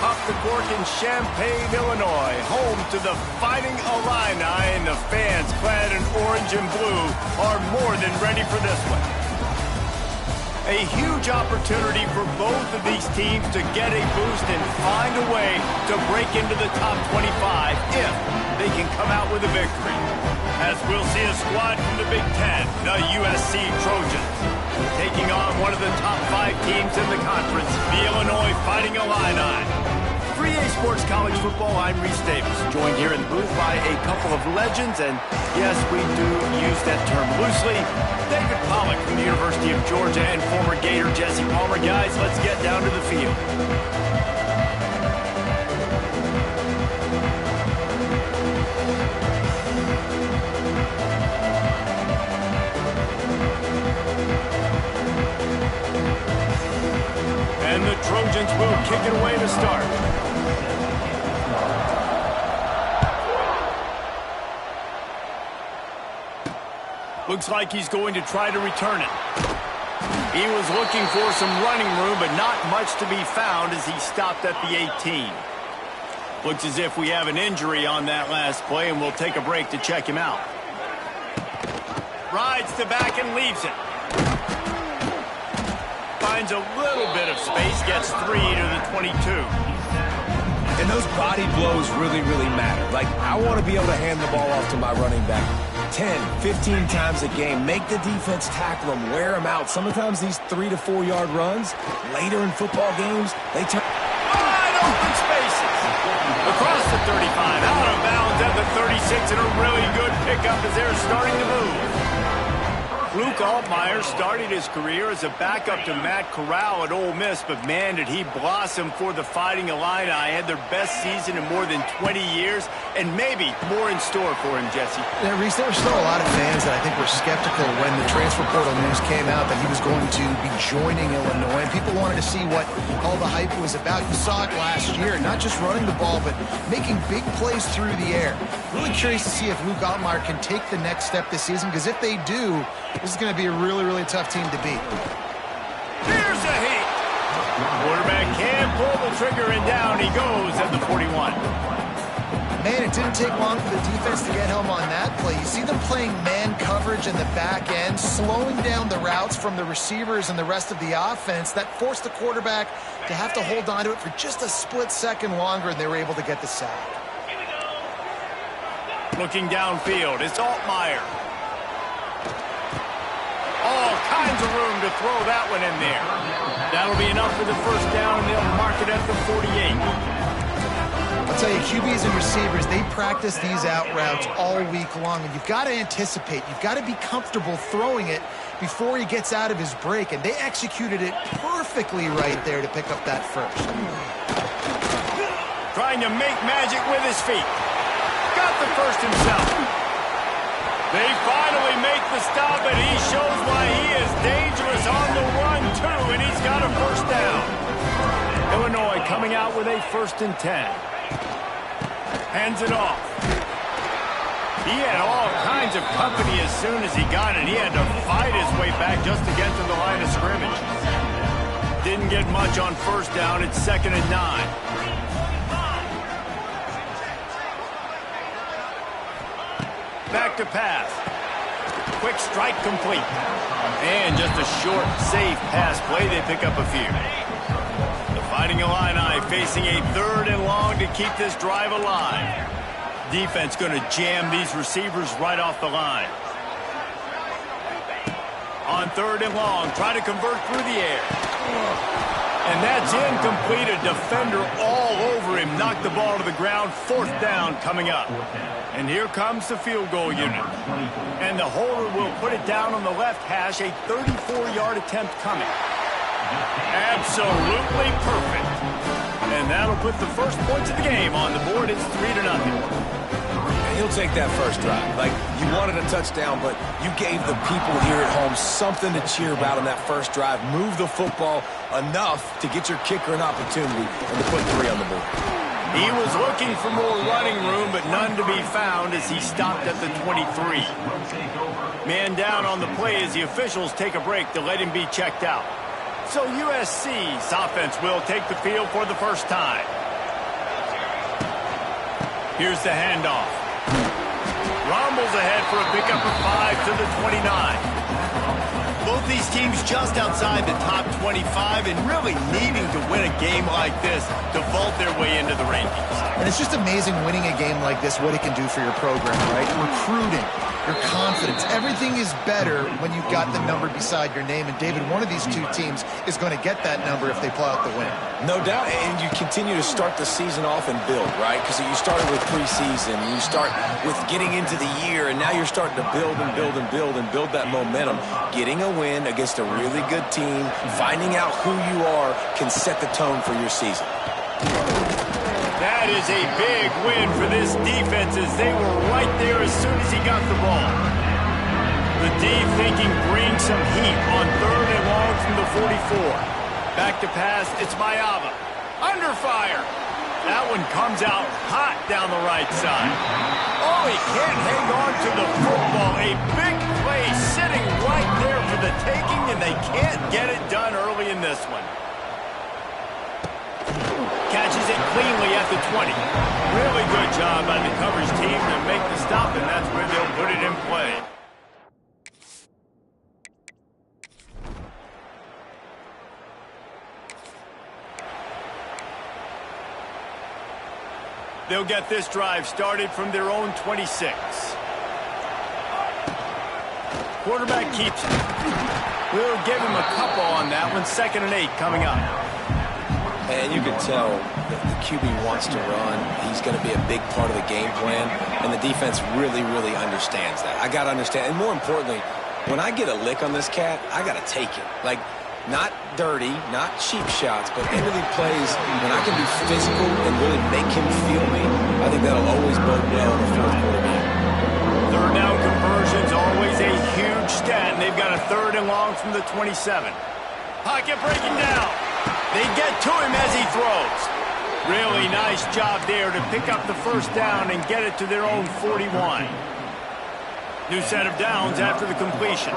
Pop the Cork in Champaign, Illinois, home to the Fighting Illini, and the fans clad in orange and blue are more than ready for this one. A huge opportunity for both of these teams to get a boost and find a way to break into the top 25 if they can come out with a victory. As we'll see a squad from the Big Ten, the USC Trojans, taking on one of the top 5 teams in the conference, the Illinois Fighting Illini. 3A Sports College Football, I'm Reese Davis, joined here in the booth by a couple of legends, and yes, we do use that term loosely. David Pollock from the University of Georgia and former Gator Jesse Palmer. Guys, let's get down to the field. And the Trojans will kick it away to start. Looks like he's going to try to return it. He was looking for some running room, but not much to be found as he stopped at the 18. Looks as if we have an injury on that last play, and we'll take a break to check him out. Rides to back and leaves it. Finds a little bit of space, gets 3 to the 22. And those body blows really, really matter. Like, I want to be able to hand the ball off to my running back 10, 15 times a game. Make the defense tackle them, wear them out. Sometimes these 3 to 4 yard runs, later in football games, they turn... Wide open spaces. Across the 35, out of bounds at the 36, and a really good pickup as they're starting to move. Luke Altmaier started his career as a backup to Matt Corral at Ole Miss, but man, did he blossom for the Fighting Illini. Had their best season in more than 20 years, and maybe more in store for him, Jesse. Yeah, Reese, there were still a lot of fans that I think were skeptical when the transfer portal news came out that he was going to be joining Illinois, and people wanted to see what all the hype was about. You saw it last year, not just running the ball, but making big plays through the air. Really curious to see if Luke Altmaier can take the next step this season, because if they do, this is going to be a really, really tough team to beat. Here's a heat. Quarterback can't pull the trigger, and down he goes at the 41. Man, it didn't take long for the defense to get home on that play. You see them playing man coverage in the back end, slowing down the routes from the receivers and the rest of the offense. That forced the quarterback to have to hold on to it for just a split second longer, and they were able to get the sack. Looking downfield, it's Altmaier. All kinds of room to throw that one in there. That'll be enough for the first down, and they'll mark it at the 48. I'll tell you, QBs and receivers, they practice these out routes all week long, and you've got to anticipate. You've got to be comfortable throwing it before he gets out of his break, and they executed it perfectly right there to pick up that first. Trying to make magic with his feet. Got the first himself. They finally make the stop, and he shows why he is dangerous on the run, too, and he's got a first down. Illinois coming out with a 1st and 10. Hands it off. He had all kinds of company as soon as he got it. He had to fight his way back just to get to the line of scrimmage. Didn't get much on first down. It's 2nd and 9. Back to pass. Quick strike complete. And just a short, safe pass play. They pick up a few. The Fighting Illini facing a 3rd and long to keep this drive alive. Defense going to jam these receivers right off the line. On 3rd and long, try to convert through the air. And that's incomplete. A defender all over him. Knocked the ball to the ground. 4th down coming up. And here comes the field goal unit. And the holder will put it down on the left hash. A 34-yard attempt coming. Absolutely perfect. And that'll put the first points of the game on the board. It's 3-0. He'll take that first drive. Like, you wanted a touchdown, but you gave the people here at home something to cheer about on that first drive. Move the football enough to get your kicker an opportunity and to put 3 on the board. He was looking for more running room, but none to be found as he stopped at the 23. Man down on the play as the officials take a break to let him be checked out. So USC's offense will take the field for the first time. Here's the handoff. Rumbles ahead for a pickup of 5 to the 29. Both these teams just outside the top 25 and really needing to win a game like this to vault their way into the rankings. And it's just amazing winning a game like this, what it can do for your program, right? Recruiting, your confidence, everything is better when you've got the number beside your name. And David, one of these two teams is going to get that number if they pull out the win. No doubt, and you continue to start the season off and build, right? Because you started with preseason, you start with getting into the year, and now you're starting to build and build and build and build that momentum. Getting a win against a really good team, finding out who you are can set the tone for your season. That is a big win for this defense as they were right there as soon as he got the ball. The D thinking bring some heat on 3rd and long from the 44. Back to pass, it's Mayava. Under fire. That one comes out hot down the right side. Oh, he can't hang on to the football. A big play sitting right there for the taking, and they can't get it done early in this one. Catches it cleanly at the 20. Really good job by the coverage team to make the stop, and that's where they'll put it in play. They'll get this drive started from their own 26. Quarterback keeps it. We'll give him a couple on that one. 2nd and 8 coming up. And you can tell that the QB wants to run. He's going to be a big part of the game plan, and the defense really, really understands that. I got to understand, and more importantly, when I get a lick on this cat, I got to take it. Like, not dirty, not cheap shots, but into the plays when I can be physical and really make him feel me. I think that'll always bode well in the 4th quarter game. 3rd down conversion's always a huge stat, and they've got a 3rd and long from the 27. Pocket breaking down. They get to him as he throws. Really nice job there to pick up the 1st down and get it to their own 41. New set of downs after the completion.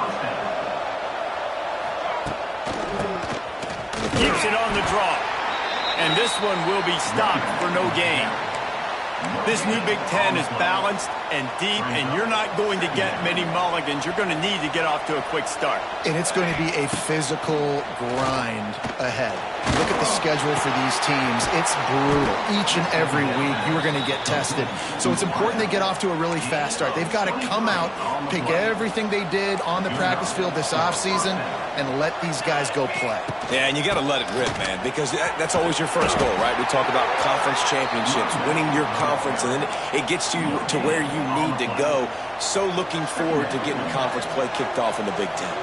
Keeps it on the draw. And this one will be stopped for no gain. This new Big Ten is balanced and deep, and you're not going to get many mulligans. You're going to need to get off to a quick start. And it's going to be a physical grind ahead. Look at the schedule for these teams. It's brutal. Each and every week, you are going to get tested. So it's important they get off to a really fast start. They've got to come out, pick everything they did on the practice field this offseason, and let these guys go play. Yeah, and you got to let it rip, man, because that's always your first goal, right? We talk about conference championships, winning your conference, and then it gets you to where you need to go. So looking forward to getting conference play kicked off in the Big Ten.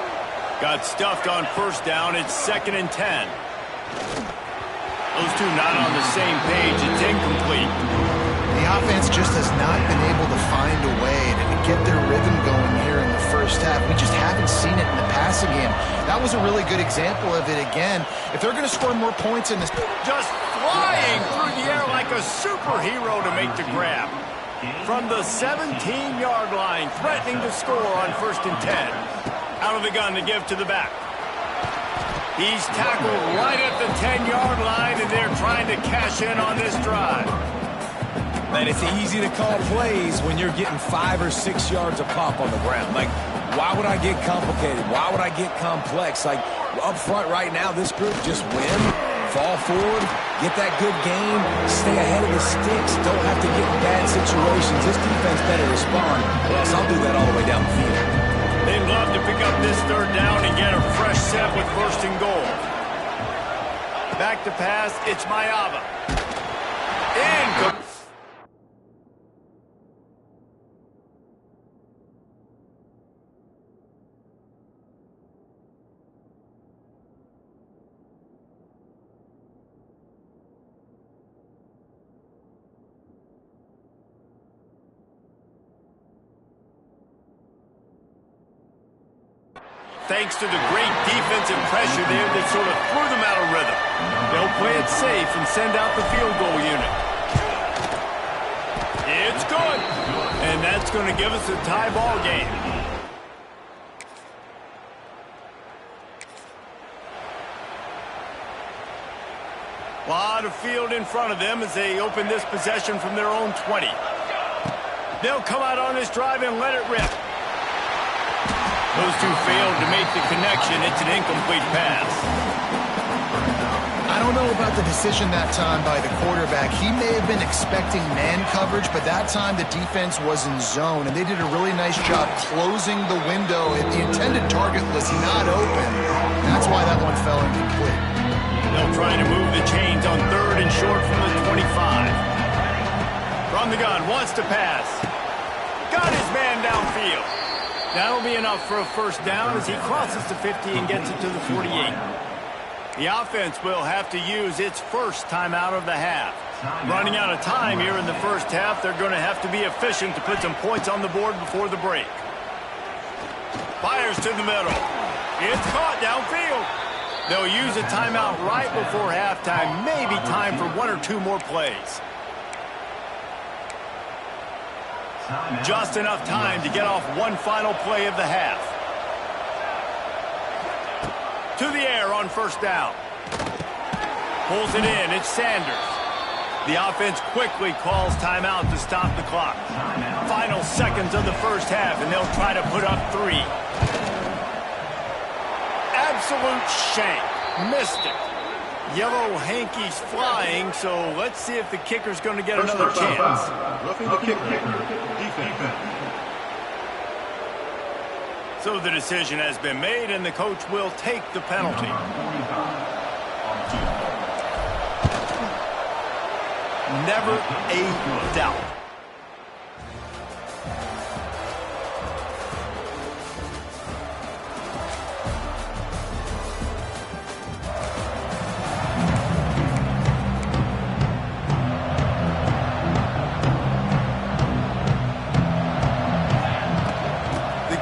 Got stuffed on 1st down. It's 2nd and 10. Those two not on the same page. It's incomplete. The offense just has not been able to find a way to get their rhythm going here in the 1st half. We just haven't seen it in the passing game. That was a really good example of it again. If they're going to score more points in this... Just flying through the air like a superhero to make the grab. From the 17-yard line, threatening to score on 1st and 10. Out of the gun to give to the back. He's tackled right at the 10-yard line, and they're trying to cash in on this drive. Man, it's easy to call plays when you're getting 5 or 6 yards a pop on the ground. Like, why would I get complicated? Why would I get complex? Like, up front right now, this group just win, fall forward, get that good game, stay ahead of the sticks, don't have to get in bad situations. This defense better respond, or else I'll do that all the way down the field. They'd love to pick up this 3rd down and get a fresh set with 1st and goal. Back to pass, it's Mayava. Incomplete. Thanks to the great defensive pressure there that sort of threw them out of rhythm. They'll play it safe and send out the field goal unit. It's good. And that's going to give us a tie ball game. A lot of field in front of them as they open this possession from their own 20. They'll come out on this drive and let it rip. Those two failed to make the connection. It's an incomplete pass. I don't know about the decision that time by the quarterback. He may have been expecting man coverage, but that time the defense was in zone, and they did a really nice job closing the window. The intended target was not open. That's why that one fell incomplete. They'll try to move the chains on 3rd and short from the 25. From the gun, wants to pass. Got his man downfield. That'll be enough for a first down as he crosses the 50 and gets it to the 48. The offense will have to use its first timeout of the half. Running out of time here in the first half, they're going to have to be efficient to put some points on the board before the break. Fires to the middle. It's caught downfield. They'll use a timeout right before halftime. Maybe time for 1 or 2 more plays. Just enough time to get off one final play of the half. To the air on first down. Pulls it in. It's Sanders. The offense quickly calls timeout to stop the clock. Final seconds of the first half, and they'll try to put up 3. Absolute shank. Missed it. Yellow hankies flying, so let's see if the kicker's going to get another chance. Roughing the kicker. Defense. So the decision has been made, and the coach will take the penalty. Never a doubt.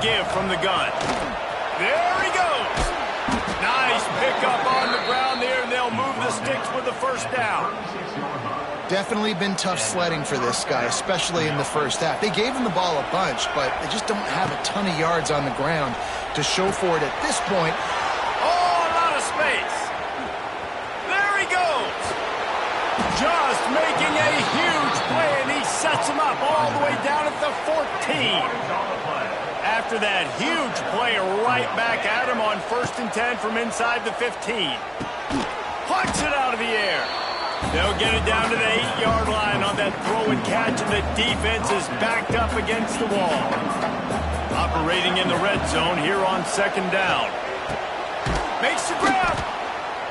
Give from the gun. There he goes. Nice pickup on the ground there, and they'll move the sticks with the first down. Definitely been tough sledding for this guy, especially in the first half. They gave him the ball a bunch, but they just don't have a ton of yards on the ground to show for it at this point. Oh, a lot of space. There he goes. Just making a huge play, and he sets him up all the way down at the 14. After that huge play, right back at him on 1st and 10 from inside the 15. Plucks it out of the air. They'll get it down to the 8-yard line on that throw and catch, and the defense is backed up against the wall. Operating in the red zone here on 2nd down. Makes the grab.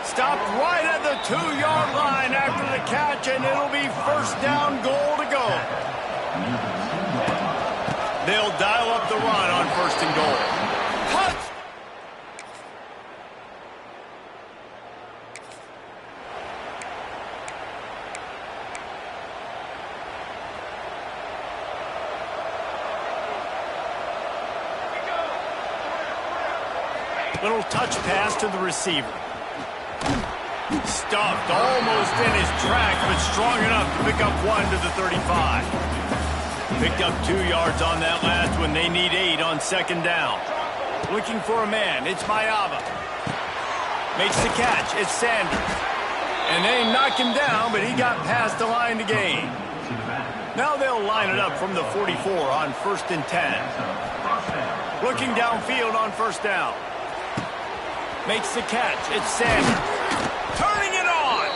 Stopped right at the 2-yard line after the catch, and it'll be first down goal to go. They'll dial up the run on 1st and goal. Touch! Little touch pass to the receiver. Stuffed almost in his track, but strong enough to pick up 1 to the 35. Picked up 2 yards on that last one. They need 8 on 2nd down. Looking for a man. It's Mayava. Makes the catch. It's Sanders. And they knock him down, but he got past the line to gain. Now they'll line it up from the 44 on 1st and 10. Looking downfield on 1st down. Makes the catch. It's Sanders. Turning it on.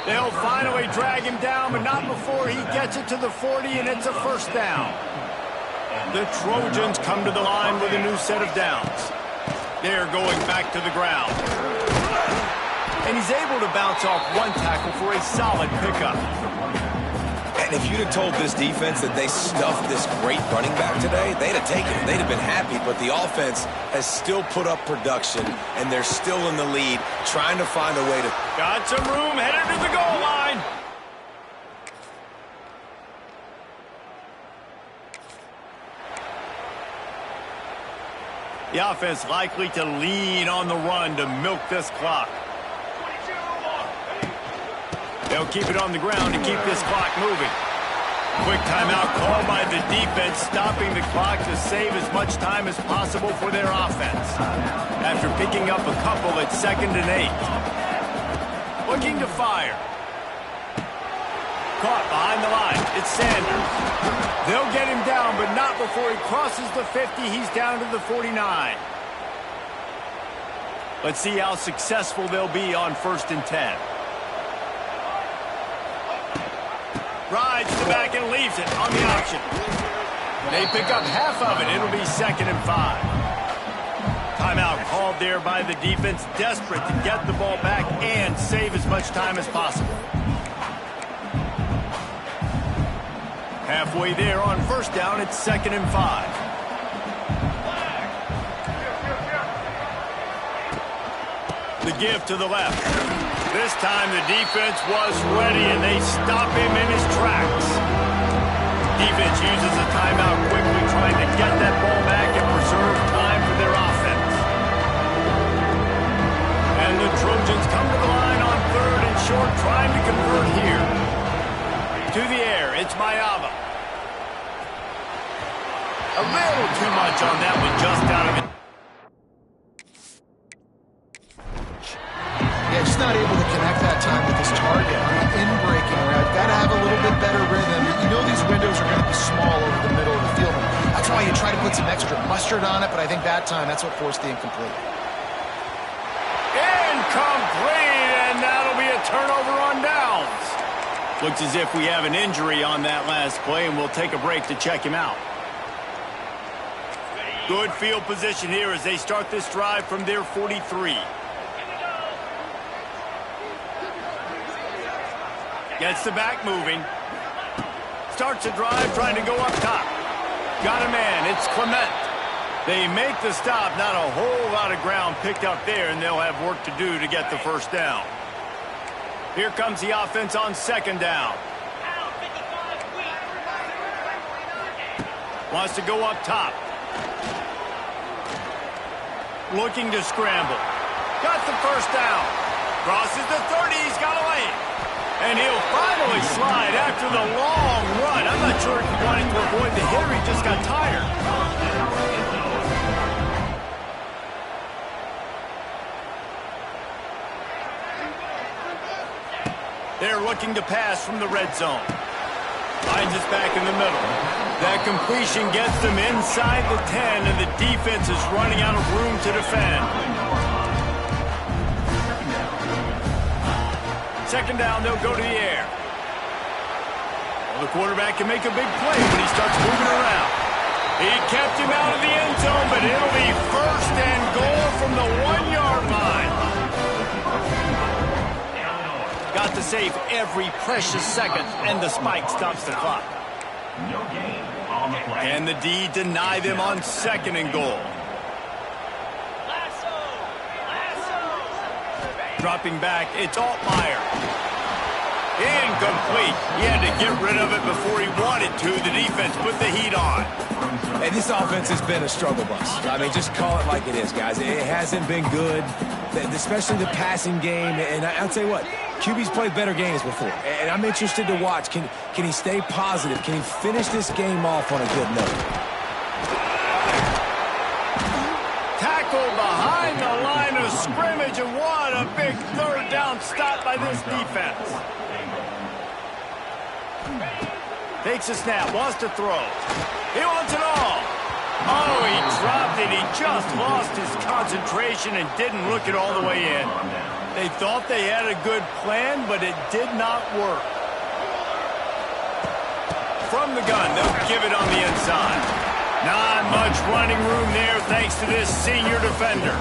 They'll finally drag him down, but not before he gets it to the 40, and it's a first down. The Trojans come to the line with a new set of downs. They're going back to the ground. And he's able to bounce off 1 tackle for a solid pickup. And if you'd have told this defense that they stuffed this great running back today, they'd have taken it. They'd have been happy, but the offense has still put up production, and they're still in the lead, trying to find a way to... Got some room, headed to the goal line. The offense likely to lean on the run to milk this clock. They'll keep it on the ground to keep this clock moving. Quick timeout called by the defense, stopping the clock to save as much time as possible for their offense. After picking up a couple at 2nd and 8. Looking to fire. Caught behind the line. It's Sanders. They'll get him down, but not before he crosses the 50. He's down to the 49. Let's see how successful they'll be on 1st and 10. Rides the back and leaves it on the option. They pick up half of it. It'll be 2nd and 5. Timeout called there by the defense, desperate to get the ball back and save as much time as possible. Halfway there on 1st down, it's 2nd and 5. The give to the left. This time the defense was ready, and they stop him in his tracks. Defense uses a timeout quickly, trying to get that ball back and preserve time for their offense. And the Trojans come to the line on 3rd and short, trying to convert here. To the air, it's Mayava. A little too much on that one, just out of it. Yeah, just not able to connect that time with his target on the in-breaking route. Got to have a little bit better rhythm. You know these windows are going to be small over the middle of the field. That's why you try to put some extra mustard on it, but I think that time, that's what forced the incomplete. Incomplete, and that'll be a turnover on downs. Looks as if we have an injury on that last play, and we'll take a break to check him out. Good field position here as they start this drive from their 43. Gets the back moving. Starts a drive trying to go up top. Got a man. It's Clement. They make the stop. Not a whole lot of ground picked up there, and they'll have work to do to get the 1st down. Here comes the offense on 2nd down. Wants to go up top. Looking to scramble. Got the 1st down. Crosses the 30. He's got a lane. And he'll finally slide after the long run. I'm not sure if he wanted to avoid the hit or he just got tired. They're looking to pass from the red zone. Finds us back in the middle. That completion gets them inside the 10, and the defense is running out of room to defend. 2nd down, they'll go to the air. Well, the quarterback can make a big play when he starts moving around. He kept him out of the end zone, but it'll be 1st and goal from the 1-yard line. Got to save every precious second, and the spike stops the clock. And the D deny them on 2nd and goal. Dropping back, it's Altmaier. Incomplete. He had to get rid of it before he wanted to. The defense put the heat on. Hey, this offense has been a struggle bus. I mean, just call it like it is, guys. It hasn't been good, especially the passing game. And I'll tell you what, QB's played better games before. And I'm interested to watch. Can he stay positive? Can he finish this game off on a good note? Tackled behind the line of scrimmage, and what a big 3rd down stop by this defense. Takes a snap, wants to throw. He wants it all. Oh, he dropped it. He just lost his concentration and didn't look it all the way in. They thought they had a good plan, but it did not work. From the gun, they'll give it on the inside. Not much running room there thanks to this senior defender.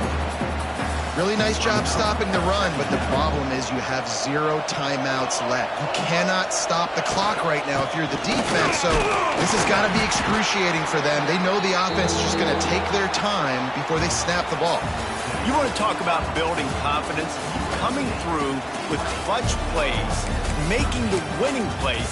Really nice job stopping the run, but the problem is you have 0 timeouts left. You cannot stop the clock right now if you're the defense, so this has got to be excruciating for them. They know the offense is just going to take their time before they snap the ball. You want to talk about building confidence? Coming through with clutch plays, making the winning plays.